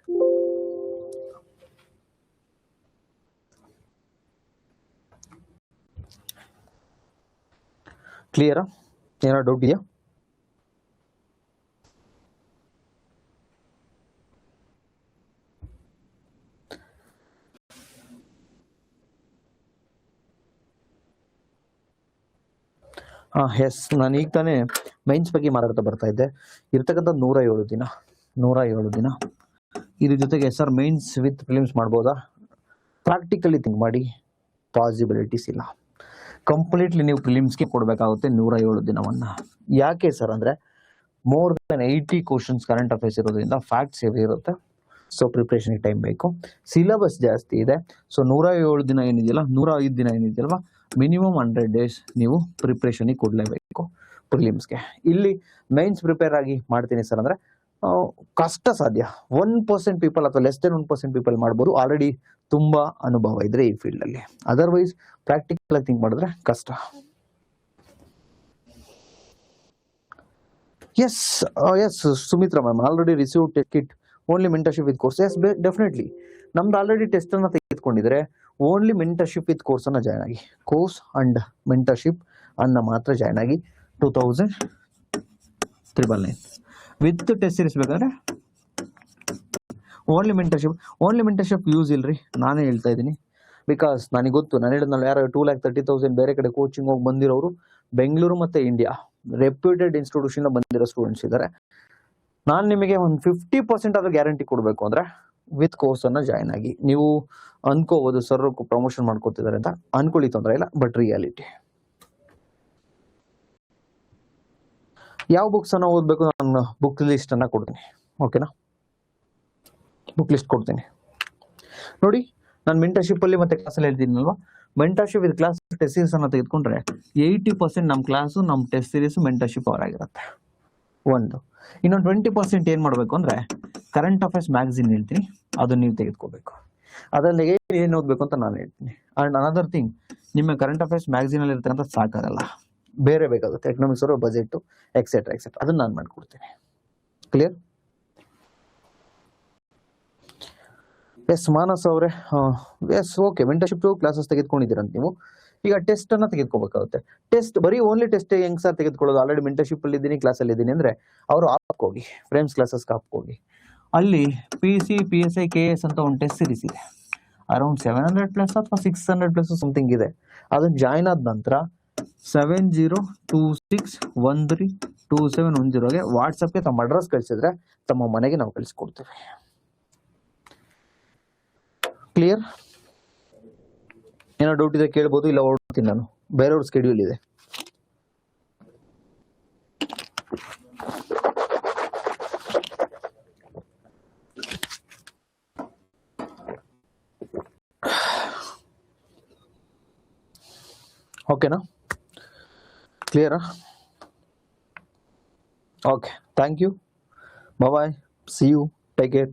ಕ್ಲಿಯರಾ? ಏನಾದ್ರು ಡೌಟ್ ಇದೆಯಾ? ಎಸ್, ನಾನು ಈಗ ತಾನೇ ಮೈನ್ಸ್ ಬಗ್ಗೆ ಮಾತಾಡ್ತಾ ಬರ್ತಾ ಇದ್ದೆ. ಇರ್ತಕ್ಕಂಥ 107 ದಿನ ಇದ್ರ ಜೊತೆಗೆ ಸರ್ ಮೈನ್ಸ್ ವಿತ್ ಫಿಲಿಮ್ಸ್ ಮಾಡ್ಬೋದಾ? ಪ್ರಾಕ್ಟಿಕಲಿ ಥಿಂಕ್ ಮಾಡಿ, ಪಾಸಿಬಿಲಿಟೀಸ್ ಇಲ್ಲ. ಕಂಪ್ಲೀಟ್ಲಿ ನೀವು ಫಿಲಿಮ್ಸ್ಗೆ ಕೊಡಬೇಕಾಗುತ್ತೆ 107 ದಿನವನ್ನ. ಯಾಕೆ ಸರ್ ಅಂದ್ರೆ more than 80 questions current affairs ಇರೋದ್ರಿಂದ ಫ್ಯಾಕ್ಟ್ಸ್ ಹೆವಿ ಇರುತ್ತೆ. ಸೊ ಪ್ರಿಪ್ರೇಷನ್ ಟೈಮ್ ಬೇಕು, ಸಿಲೆಬಸ್ ಜಾಸ್ತಿ ಇದೆ. ಸೊ 107 ದಿನ ಏನಿದೆಯಲ್ಲ, 105 ದಿನ ಏನಿದೆಯಲ್ವಾ, ಮಿನಿಮಮ್ 100 days ನೀವು ಪ್ರಿಪ್ರೇಷನ್ ಕೊಡ್ಲೇಬೇಕು ಪ್ರಿಲಿಮ್ಸ್ಗೆ. ಇಲ್ಲಿ ಮೈನ್ಸ್ ಪ್ರಿಪೇರ್ ಆಗಿ ಮಾಡ್ತೀನಿ ಸರ್ ಅಂದ್ರೆ ಕಷ್ಟ ಸಾಧ್ಯ. 1% ಪೀಪಲ್ ಅಥವಾ ಲೆಸ್ ದೆನ್ 1% ಪೀಪಲ್ ಮಾಡ್ಬೋದು, ಆಲ್ರೆಡಿ ತುಂಬಾ ಅನುಭವ ಇದ್ರೆ ಈ ಫೀಲ್ಡ್ ಅಲ್ಲಿ. ಅದರ್ವೈಸ್ ಪ್ರಾಕ್ಟಿಕಲ್ ಆಗಿ ಥಿಂಕ್ ಮಾಡಿದ್ರೆ ಕಷ್ಟ. Yes Sumitra ma'am, already receive kit only mentorship with course. Yes definitely, ನಮ್ದು ಆಲ್ರೆಡಿ ಟೆಸ್ಟ್ ಅನ್ನ ತೆಗೆದುಕೊಂಡಿದ್ರೆ ಓನ್ಲಿ ಮೆಂಟರ್ಶಿಪ್ ವಿತ್ ಕೋರ್ಸ್ ಅನ್ನ ಜಾಯ್ನ್ ಆಗಿ, ಕೋರ್ಸ್ ಅಂಡ್ ಮೆಂಟರ್ಶಿಪ್ ಅನ್ನ ಮಾತ್ರ ಜಾಯ್ನ್ ಆಗಿ 2000 ವಿತ್ ಟೆಸ್ಟ್ ಸೀರೀಸ್ ಬೇಕಾದ್ರೆ ಓನ್ಲಿ ಮೆಂಟರ್ಶಿಪ್ ಯೂಸ್ ಇಲ್ರಿ, ನಾನೇ ಹೇಳ್ತಾ ಇದ್ದೀನಿ. ಬಿಕಾಸ್ ನನಗೆ ಗೊತ್ತು, ನಾನು ಹೇಳಿದ್ನಲ್ಲ, ಯಾರು 2,30,000 ಬೇರೆ ಕಡೆ ಕೋಚಿಂಗ್ ಹೋಗಿ ಬಂದಿರೋರು ಬೆಂಗಳೂರು ಮತ್ತೆ ಇಂಡಿಯಾ ರೆಪ್ಯೂಟೆಡ್ ಇನ್ಸ್ಟಿಟ್ಯೂಷನ್ ಬಂದಿರೋ ಸ್ಟೂಡೆಂಟ್ಸ್ ಇದ್ದಾರೆ. ನಾನು ನಿಮಗೆ ಒಂದು 50% ಆದ್ರೂ ಗ್ಯಾರಂಟಿ ಕೊಡಬೇಕು ಅಂದ್ರೆ ವಿತ್ ಕೋರ್ಸ್ ಅನ್ನ ಜಾಯ್ನ್ ಆಗಿ. ನೀವು ಅನ್ಕೋಬಹುದು ಸರ್ ಪ್ರಮೋಷನ್ ಮಾಡ್ಕೋತಿದ್ದಾರೆ ಅಂತ, ಅನ್ಕೊಳ್ಳಿ, ತೊಂದರೆ ಇಲ್ಲ, ಬಟ್ ರಿಯಾಲಿಟಿ. ಯಾವ ಬುಕ್ಸ್ ಅನ್ನ ಓದ್ಬೇಕು, ನಾನು ಬುಕ್ ಲಿಸ್ಟ್ ಅನ್ನ ಕೊಡ್ತೀನಿ, ಓಕೆನಾ? ಬುಕ್ ಲಿಸ್ಟ್ ಕೊಡ್ತೀನಿ ನೋಡಿ. ನಾನು ಮೆಂಟರ್ಶಿಪ್ ಅಲ್ಲಿ ಮತ್ತೆ ಕ್ಲಾಸಲ್ಲಿ ಹೇಳ್ತೀನಲ್ವಾ, mentorship with class test series ಅನ್ನ ತೆಗೆದುಕೊಂಡ್ರೆ 80% ನಮ್ಮ ಕ್ಲಾಸು, ನಮ್ಮ ಟೆಸ್ಟ್ ಸೀರೀಸ್ ಮೆಂಟರ್ಶಿಪ್ ಅವರಾಗಿರುತ್ತೆ. ಒಂದು ಇನ್ನೊಂದು 20% ಏನ್ ಮಾಡ್ಬೇಕು ಅಂದ್ರೆ ಕರೆಂಟ್ ಅಫೇರ್ಸ್ ಮ್ಯಾಗಝಿನ್ ಹೇಳ್ತೀನಿ, ಅದನ್ನ ನೀವು ತೆಗೆದುಕೋಬೇಕು. ಅದರಲ್ಲಿ ಏನ್ ಓದ್ಬೇಕು ಅಂತ ನಾನು ಹೇಳ್ತೀನಿ. ಅಂಡ್ ಅನದರ್ ಥಿಂಗ್, ನಿಮ್ಮ ಕರೆಂಟ್ ಅಫೇರ್ಸ್ ಮ್ಯಾಗಝಿನ್ ಅಲ್ಲಿ ಇರ್ತಕ್ಕಂಥ ಸಾಕಾಗಲ್ಲ, ಬೇರೆ ಬೇಕಾಗುತ್ತೆ, ಎಕನಾಮಿಕ್ಸ್ ಅವರು ಬಜೆಟ್ ಎಕ್ಸೆಟ್ರಾ ಅದನ್ನ ನಾನು ಮಾಡ್ಕೊಡ್ತೀನಿ. ಕ್ಲಿಯರ್? ಎಸ್ ಮಾನಸ್ ಅವರೇ, ಎಸ್ ಓಕೆ. ಮೆಂಟರ್ಶಿಪ್ ಕ್ಲಾಸಸ್ ತೆಗೆದುಕೊಂಡಿದ್ದೀರಂತ ನೀವು, ಈಗ ಟೆಸ್ಟ್ ಅನ್ನ ತೆಗೆದುಕೋಬೇಕಾಗುತ್ತೆ. ಟೆಸ್ಟ್ ಬರೀ ಓನ್ಲಿ ಟೆಸ್ಟ್ ಹೆಂಗ್ ಸರ್ ತೆಗೆದುಕೊಳ್ಳೋದು? ಆಲ್ರೆಡಿ ಮೆಂಟರ್ಶಿಪ್ ಅಲ್ಲಿ ಇದ್ದೀನಿ, ಕ್ಲಾಸ್ ಅಲ್ಲಿ ಇದ್ದೀನಿ ಅಂದ್ರೆ ಅವರು ಆಪ್ಗೆ ಹೋಗಿ, ಫ್ರೇಮ್ಸ್ ಕ್ಲಾಸಸ್ ಆಪ್ಗೆ ಹೋಗಿ, ಅಲ್ಲಿ PC PSI KS ಅಂತ ಒಂದು ಟೆಸ್ಟ್ ಸೀರೀಸ್ ಇದೆ, ಅರೌಂಡ್ 700+ ಅಥವಾ 600+ ಸಮಥಿಂಗ್ ಇದೆ. ಅದನ್ನ ಜಾಯ್ನ್ ಆದ ನಂತರ 7026132710 ವಾಟ್ಸಪ್ಗೆ ತಮ್ಮ ಅಡ್ರೆಸ್ ಕಳಿಸಿದ್ರೆ ತಮ್ಮ ಮನೆಗೆ ನಾವು ಕಳಿಸ್ಕೊಡ್ತೇವೆ. ಕ್ಲಿಯರ್? ಏನೋ ಡೌಟ್ ಇದ್ರೆ ಕೇಳ್ಬೋದು, ಇಲ್ಲ ಹೊರಡ್ತೀನಿ ನಾನು, ಬೇರೆಯವ್ರ ಸ್ಕೆಡ್ಯೂಲ್ ಇದೆ. ಓಕೆನಾ, ಕ್ಲಿಯರಾ? Okay, thank you, bye, see you, take care.